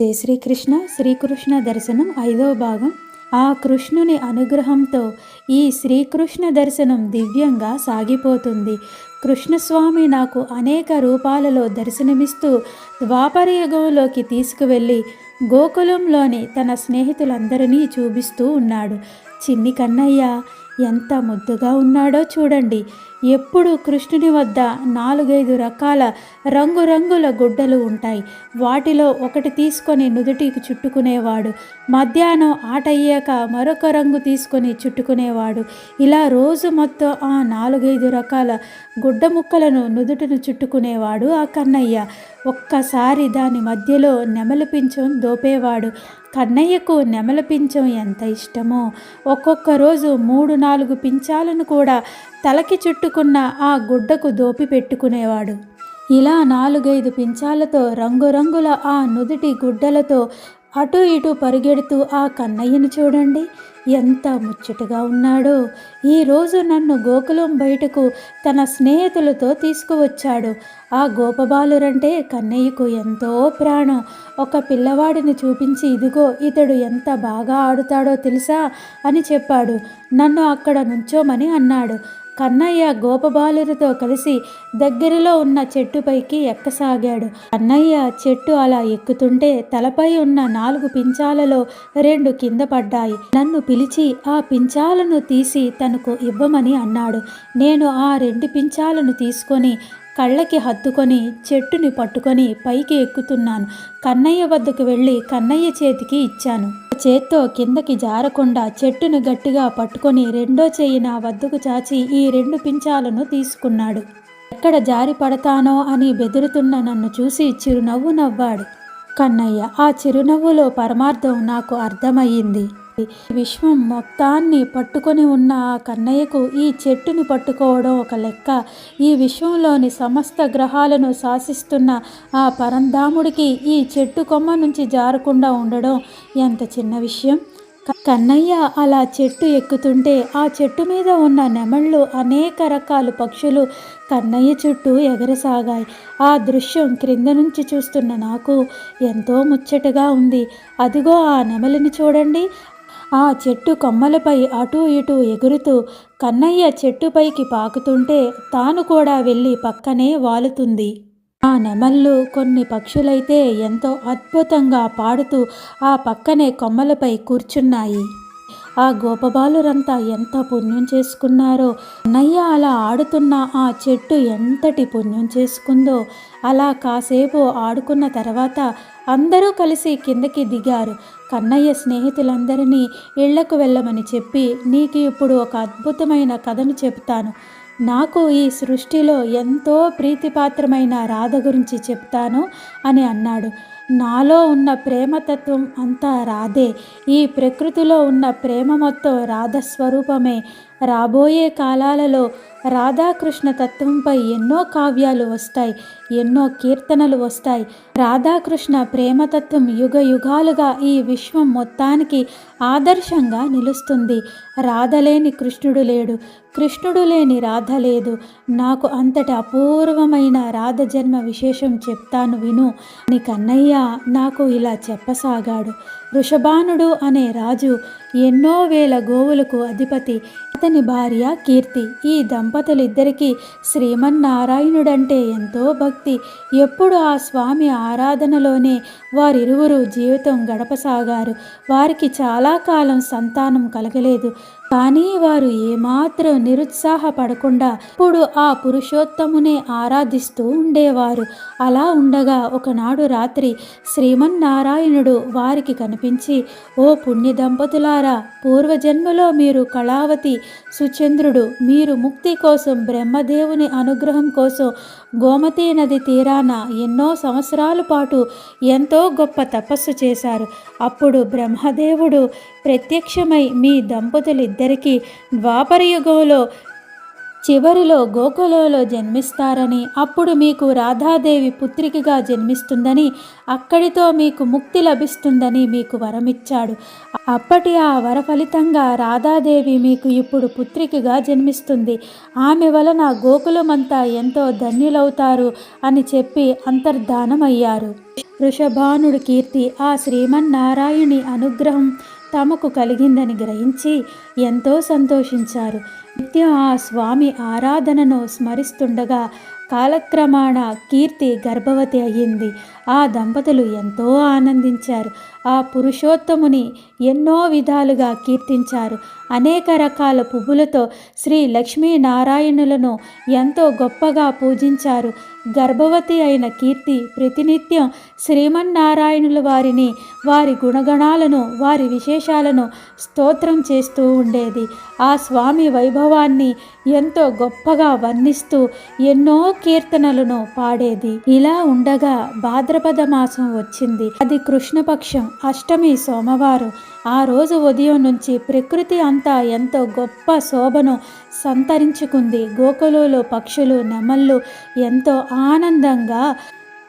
జై శ్రీకృష్ణ. శ్రీకృష్ణ దర్శనం 5వ భాగం. ఆ కృష్ణుని అనుగ్రహంతో ఈ శ్రీకృష్ణ దర్శనం దివ్యంగా సాగిపోతుంది. కృష్ణస్వామి నాకు అనేక రూపాలలో దర్శనమిస్తూ ద్వాపరయుగంలోకి తీసుకువెళ్ళి గోకులంలోని తన స్నేహితులందరినీ చూపిస్తూ ఉన్నాడు. చిన్ని కన్నయ్య ఎంత ముద్దుగా ఉన్నాడో చూడండి. ఎప్పుడు కృష్ణుని వద్ద 4-5 రకాల రంగురంగుల గుడ్డలు ఉంటాయి. వాటిలో ఒకటి తీసుకొని నుదుటికి చుట్టుకునేవాడు. మధ్యాహ్నం ఆట అయ్యాక మరొక రంగు తీసుకొని చుట్టుకునేవాడు. ఇలా రోజు మొత్తం ఆ 4-5 రకాల గుడ్డ ముక్కలను నుదుటిని చుట్టుకునేవాడు ఆ కన్నయ్య. ఒక్కసారి దాని మధ్యలో నెమలి పించం దోపేవాడు. కన్నయ్యకు నెమలి పించం ఎంత ఇష్టమో. ఒక్కొక్క రోజు 3-4 పించాలను కూడా తలకి చుట్టుకున్న ఆ గుడ్డకు దోపి పెట్టుకునేవాడు. ఇలా 4-5 పించాలతో రంగురంగుల ఆ నుదుటి గుడ్డలతో అటు ఇటు పరిగెడుతూ ఆ కన్నయ్యను చూడండి ఎంత ముచ్చటగా ఉన్నాడో. ఈరోజు నన్ను గోకులం బయటకు తన స్నేహితులతో తీసుకువచ్చాడు. ఆ గోపబాలురంటే కన్నయ్యకు ఎంతో ప్రాణం. ఒక పిల్లవాడిని చూపించి, ఇదిగో ఇతడు ఎంత బాగా ఆడుతాడో తెలుసా అని చెప్పాడు. నన్ను అక్కడ నుంచోమని అన్నాడు. కన్నయ్య గోపబాలురితో కలిసి దగ్గరలో ఉన్న చెట్టుపైకి ఎక్కసాగాడు. కన్నయ్య చెట్టు అలా ఎక్కుతుంటే తలపై ఉన్న 4 పించాలలో 2 కింద పడ్డాయి. నన్ను పిలిచి ఆ పించాలను తీసి తనకు ఇవ్వమని అన్నాడు. నేను ఆ 2 పించాలను తీసుకొని కళ్ళకి హత్తుకొని చెట్టుని పట్టుకొని పైకి ఎక్కుతున్నాను. కన్నయ్య వద్దకు వెళ్ళి కన్నయ్య చేతికి ఇచ్చాను. చేత్తో కిందకి జారకుండా చెట్టును గట్టిగా పట్టుకొని రెండో చెయ్యి నా వద్దకు చాచి ఈ 2 పించాలను తీసుకున్నాడు. ఎక్కడ జారి పడతానో అని బెదురుతున్న నన్ను చూసి చిరునవ్వు నవ్వాడు కన్నయ్య. ఆ చిరునవ్వులో పరమార్థం నాకు అర్థమయ్యింది. విశ్వం మొత్తాన్ని పట్టుకొని ఉన్న ఆ కన్నయ్యకు ఈ చెట్టుని పట్టుకోవడం ఒక లెక్క. ఈ విశ్వంలోని సమస్త గ్రహాలను శాసిస్తున్న ఆ పరంధాముడికి ఈ చెట్టు కొమ్మ నుంచి జారకుండా ఉండడం ఎంత చిన్న విషయం. కన్నయ్య అలా చెట్టు ఎక్కుతుంటే ఆ చెట్టు మీద ఉన్న నెమళ్ళు, అనేక రకాల పక్షులు కన్నయ్య చుట్టూ ఎగరసాగాయి. ఆ దృశ్యం క్రింద నుంచి చూస్తున్న నాకు ఎంతో ముచ్చటగా ఉంది. అదిగో ఆ నెమలిని చూడండి. ఆ చెట్టు కొమ్మలపై అటూ ఇటూ ఎగురుతూ కన్నయ్య చెట్టుపైకి పాకుతుంటే తాను కూడా వెళ్ళి పక్కనే వాలుతుంది. ఆ నెమళ్ళు కొన్ని పక్షులైతే ఎంతో అద్భుతంగా పాడుతూ ఆ పక్కనే కొమ్మలపై కూర్చున్నాయి. ఆ గోపబాలురంతా ఎంత పుణ్యం చేసుకున్నారో. కన్నయ్య అలా ఆడుతున్న ఆ చెట్టు ఎంతటి పుణ్యం చేసుకుందో. అలా కాసేపు ఆడుకున్న తర్వాత అందరూ కలిసి కిందకి దిగారు. కన్నయ్య స్నేహితులందరినీ ఇళ్లకు వెళ్ళమని చెప్పి, నీకు ఇప్పుడు ఒక అద్భుతమైన కథను చెప్తాను. నాకు ఈ సృష్టిలో ఎంతో ప్రీతిపాత్రమైన రాధ గురించి చెప్తాను అని అన్నాడు. నాలో ఉన్న ప్రేమతత్వం అంతా రాధే. ఈ ప్రకృతిలో ఉన్న ప్రేమ మొత్తం రాధ స్వరూపమే. రాబోయే కాలాలలో రాధాకృష్ణ తత్వంపై ఎన్నో కావ్యాలు వస్తాయి, ఎన్నో కీర్తనలు వస్తాయి. రాధాకృష్ణ ప్రేమతత్వం యుగ యుగాలుగా ఈ విశ్వం మొత్తానికి ఆదర్శంగా నిలుస్తుంది. రాధ లేని కృష్ణుడు లేడు, కృష్ణుడు లేని రాధ లేదు. నాకు అంతటి అపూర్వమైన రాధ జన్మ విశేషం చెప్తాను విను అని కన్నయ్య నాకు ఇలా చెప్పసాగాడు. వృషభానుడు అనే రాజు ఎన్నో వేల గోవులకు అధిపతి. అతని భార్య కీర్తి. ఈ దంపతులిద్దరికీ శ్రీమన్నారాయణుడంటే ఎంతో భక్తి. ఎప్పుడు ఆ స్వామి ఆరాధనలోనే వారిరువురు జీవితం గడపసాగారు. వారికి చాలా కాలం సంతానం కలగలేదు. కానీ వారు ఏమాత్రం నిరుత్సాహపడకుండా ఇప్పుడు ఆ పురుషోత్తమునే ఆరాధిస్తూ ఉండేవారు. అలా ఉండగా ఒకనాడు రాత్రి శ్రీమన్నారాయణుడు వారికి కనిపించి, ఓ పుణ్య దంపతులారా, పూర్వజన్మలో మీరు కళావతి, సుచంద్రుడు, మీరు ముక్తి కోసం బ్రహ్మదేవుని అనుగ్రహం కోసం గోమతీ నది తీరాన ఎన్నో సంవత్సరాల పాటు ఎంతో గొప్ప తపస్సు చేశారు. అప్పుడు బ్రహ్మదేవుడు ప్రత్యక్షమై మీ దంపతులిద్దరికీ ద్వాపరయుగంలో చివరిలో గోకులంలో జన్మిస్తారని, అప్పుడు మీకు రాధాదేవి పుత్రికగా జన్మిస్తుందని, అక్కడితో మీకు ముక్తి లభిస్తుందని మీకు వరమిచ్చాడు. అప్పటి ఆ వర ఫలితంగా రాధాదేవి మీకు ఇప్పుడు పుత్రికగా జన్మిస్తుంది. ఆమె వలన గోకులమంతా ఎంతో ధన్యులవుతారు అని చెప్పి అంతర్ధానమయ్యారు. వృషభానుడి కీర్తి ఆ శ్రీమన్నారాయణి అనుగ్రహం తమకు కలిగిందని గ్రహించి ఎంతో సంతోషించారు. నిత్యం ఆ స్వామి ఆరాధనను స్మరిస్తుండగా కాలక్రమాన కీర్తి గర్భవతి అయ్యింది. ఆ దంపతులు ఎంతో ఆనందించారు. ఆ పురుషోత్తముని ఎన్నో విధాలుగా కీర్తించారు. అనేక రకాల పువ్వులతో శ్రీ లక్ష్మీనారాయణులను ఎంతో గొప్పగా పూజించారు. గర్భవతి అయిన కీర్తి ప్రతినిత్యం శ్రీమన్నారాయణుల వారిని, వారి గుణగణాలను, వారి విశేషాలను స్తోత్రం చేస్తూ ఉండేది. ఆ స్వామి వైభవాన్ని ఎంతో గొప్పగా వర్ణిస్తూ ఎన్నో కీర్తనలను పాడేది. ఇలా ఉండగా భాద్రపద మాసం వచ్చింది. అది కృష్ణపక్షం అష్టమి సోమవారం. ఆ రోజు ఉదయం నుంచి ప్రకృతి అంతా ఎంతో గొప్ప శోభను సంతరించుకుంది. గోకులంలో పక్షులు, నెమళ్ళు ఎంతో ఆనందంగా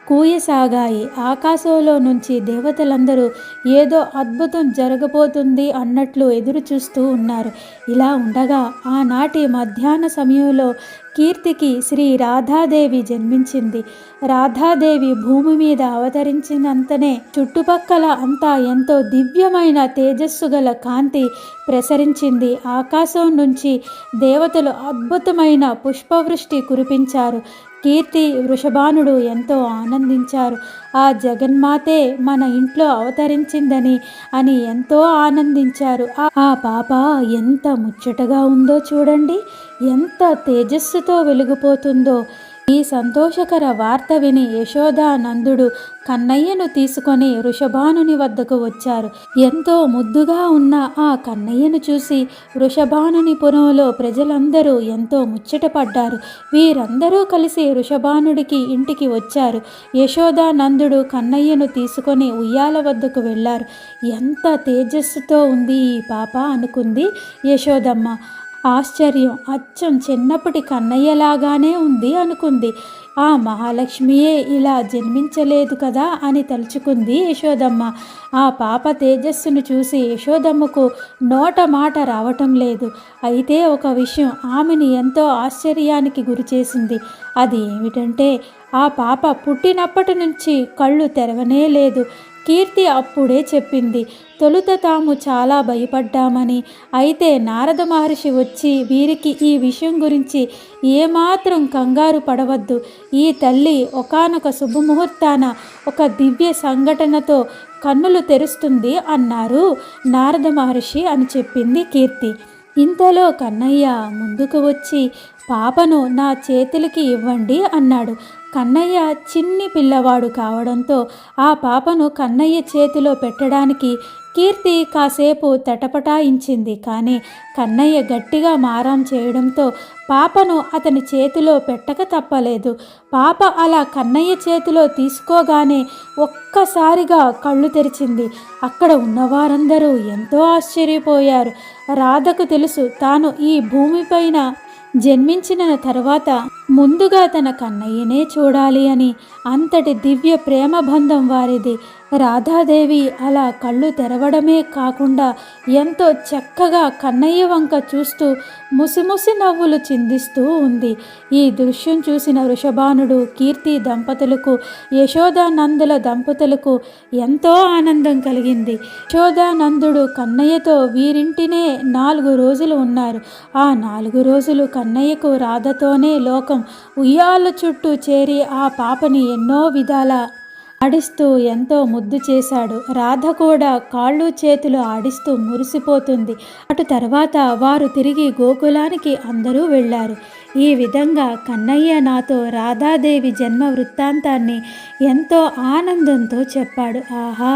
కూయసాగాయి. ఆకాశంలో నుంచి దేవతలందరూ ఏదో అద్భుతం జరగబోతుంది అన్నట్లు ఎదురు చూస్తూ ఉన్నారు. ఇలా ఉండగా ఆనాటి మధ్యాహ్న సమయంలో కీర్తికి శ్రీ రాధాదేవి జన్మించింది. రాధాదేవి భూమి మీద అవతరించినంతనే చుట్టుపక్కల అంతా ఎంతో దివ్యమైన తేజస్సు గల కాంతి ప్రసరించింది. ఆకాశం నుంచి దేవతలు అద్భుతమైన పుష్పవృష్టి కురిపించారు. కీర్తి, వృషభానుడు ఎంతో ఆనందించారు. ఆ జగన్మాతే మన ఇంట్లో అవతరించిందని అని ఎంతో ఆనందించారు. ఆ పాప ఎంత ముచ్చటగా ఉందో చూడండి, ఎంత తేజస్సుతో వెలిగిపోతుందో. ఈ సంతోషకర వార్త విని యశోదానందుడు కన్నయ్యను తీసుకొని వృషభానుని వద్దకు వచ్చారు. ఎంతో ముద్దుగా ఉన్న ఆ కన్నయ్యను చూసి వృషభానుని పురంలో ప్రజలందరూ ఎంతో ముచ్చటపడ్డారు. వీరందరూ కలిసి వృషభానుడికి ఇంటికి వచ్చారు. యశోదానందుడు కన్నయ్యను తీసుకొని ఉయ్యాల వద్దకు వెళ్ళారు. ఎంత తేజస్సుతో ఉంది ఈ పాప అనుకుంది యశోదమ్మ. ఆశ్చర్యం, అచ్చం చిన్నప్పటి కన్నయ్యలాగానే ఉంది అనుకుంది. ఆ మహాలక్ష్మియే ఇలా జన్మించలేదు కదా అని తలుచుకుంది యశోదమ్మ. ఆ పాప తేజస్సును చూసి యశోదమ్మకు నోట మాట రావటం లేదు. అయితే ఒక విషయం ఆమెని ఎంతో ఆశ్చర్యానికి గురిచేసింది. అది ఏమిటంటే ఆ పాప పుట్టినప్పటి నుంచి కళ్ళు తెరవనే లేదు. కీర్తి అప్పుడే చెప్పింది, తొలుత తాము చాలా భయపడ్డామని. అయితే నారద మహర్షి వచ్చి వీరికి ఈ విషయం గురించి ఏమాత్రం కంగారు పడవద్దు, ఈ తల్లి ఒకానొక శుభముహూర్తాన ఒక దివ్య సంఘటనతో కన్నులు తెరుస్తుంది అన్నారు నారద మహర్షి అని చెప్పింది కీర్తి. ఇంతలో కన్నయ్య ముందుకు వచ్చి పాపను నా చేతులకి ఇవ్వండి అన్నాడు. కన్నయ్య చిన్ని పిల్లవాడు కావడంతో ఆ పాపను కన్నయ్య చేతిలో పెట్టడానికి కీర్తి కాసేపు తటపటాయించింది. కానీ కన్నయ్య గట్టిగా మారం చేయడంతో పాపను అతని చేతిలో పెట్టక తప్పలేదు. పాప అలా కన్నయ్య చేతిలో తీసుకోగానే ఒక్కసారిగా కళ్ళు తెరిచింది. అక్కడ ఉన్నవారందరూ ఎంతో ఆశ్చర్యపోయారు. రాధకు తెలుసు తాను ఈ భూమిపైన జన్మించిన తర్వాత ముందుగా తన కన్నయ్యనే చూడాలి అని. అంతటి దివ్య ప్రేమ బంధం వారిది. రాధాదేవి అలా కళ్ళు తెరవడమే కాకుండా ఎంతో చక్కగా కన్నయ్య వంక చూస్తూ ముసిముసి నవ్వులు చిందిస్తూ ఉంది. ఈ దృశ్యం చూసిన వృషభానుడు, కీర్తి దంపతులకు, యశోదానందుల దంపతులకు ఎంతో ఆనందం కలిగింది. యశోదానందుడు కన్నయ్యతో వీరింటినే 4 రోజులు ఉన్నారు. ఆ 4 రోజులు కన్నయ్యకు రాధతోనే లోకం. ఉయ్యాల చుట్టూ చేరి ఆ పాపని ఎన్నో విధాల ఆడిస్తూ ఎంతో ముద్దు చేశాడు. రాధ కూడా కాళ్ళు చేతులు ఆడిస్తూ మురిసిపోతుంది. అటు తర్వాత వారు తిరిగి గోకులానికి అందరూ వెళ్ళారు. ఈ విధంగా కన్నయ్య నాతో రాధాదేవి జన్మ వృత్తాంతాన్ని ఎంతో ఆనందంతో చెప్పాడు. ఆహా,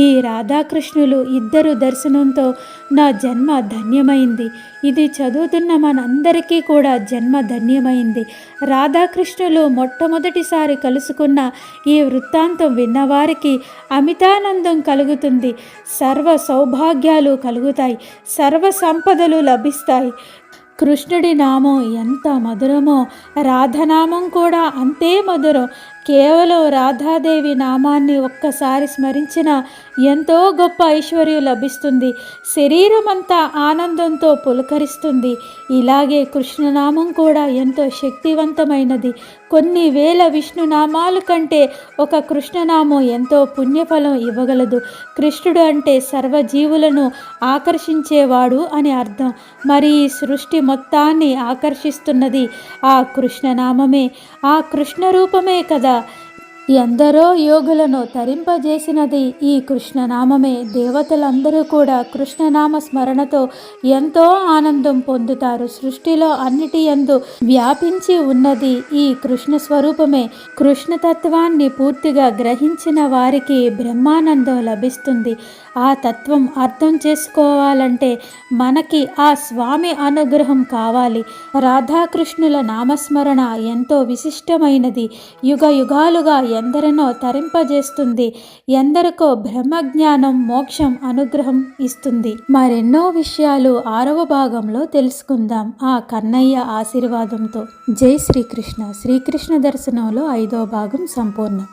ఈ రాధాకృష్ణులు ఇద్దరు దర్శనంతో నా జన్మ ధన్యమైంది. ఇది చదువుతున్న మనందరికీ కూడా జన్మ ధన్యమైంది. రాధాకృష్ణులు మొట్టమొదటిసారి కలుసుకున్న ఈ వృత్తాంతం విన్నవారికి అమితానందం కలుగుతుంది. సర్వ సౌభాగ్యాలు కలుగుతాయి, సర్వ సంపదలు లభిస్తాయి. కృష్ణుడి నామం ఎంత మధురమో రాధనామం కూడా అంతే మధురం. కేవలం రాధాదేవి నామాన్ని ఒక్కసారి స్మరించిన ఎంతో గొప్ప ఐశ్వర్యం లభిస్తుంది. శరీరం అంతా ఆనందంతో పులకరిస్తుంది. ఇలాగే కృష్ణనామం కూడా ఎంతో శక్తివంతమైనది. కొన్ని వేల విష్ణునామాల కంటే ఒక కృష్ణనామం ఎంతో పుణ్యఫలం ఇవ్వగలదు. కృష్ణుడు అంటే సర్వజీవులను ఆకర్షించేవాడు అని అర్థం. మరి ఈ సృష్టి మొత్తాన్ని ఆకర్షిస్తున్నది ఆ కృష్ణనామమే, ఆ కృష్ణ రూపమే కదా. ఎందరో యోగులను తరింపజేసినది ఈ కృష్ణనామమే. దేవతలందరూ కూడా కృష్ణనామ స్మరణతో ఎంతో ఆనందం పొందుతారు. సృష్టిలో అన్నిటి యందు వ్యాపించి ఉన్నది ఈ కృష్ణ స్వరూపమే. కృష్ణతత్వాన్ని పూర్తిగా గ్రహించిన వారికి బ్రహ్మానందం లభిస్తుంది. ఆ తత్వం అర్థం చేసుకోవాలంటే మనకి ఆ స్వామి అనుగ్రహం కావాలి. రాధాకృష్ణుల నామస్మరణ ఎంతో విశిష్టమైనది. యుగ యుగాలుగా ఎందరినో తరింపజేస్తుంది. ఎందరికో బ్రహ్మజ్ఞానం, మోక్షం అనుగ్రహం ఇస్తుంది. మరెన్నో విషయాలు 6వ భాగంలో తెలుసుకుందాం ఆ కన్నయ్య ఆశీర్వాదంతో. జై శ్రీకృష్ణ. శ్రీకృష్ణ దర్శనంలో 5వ భాగం సంపూర్ణం.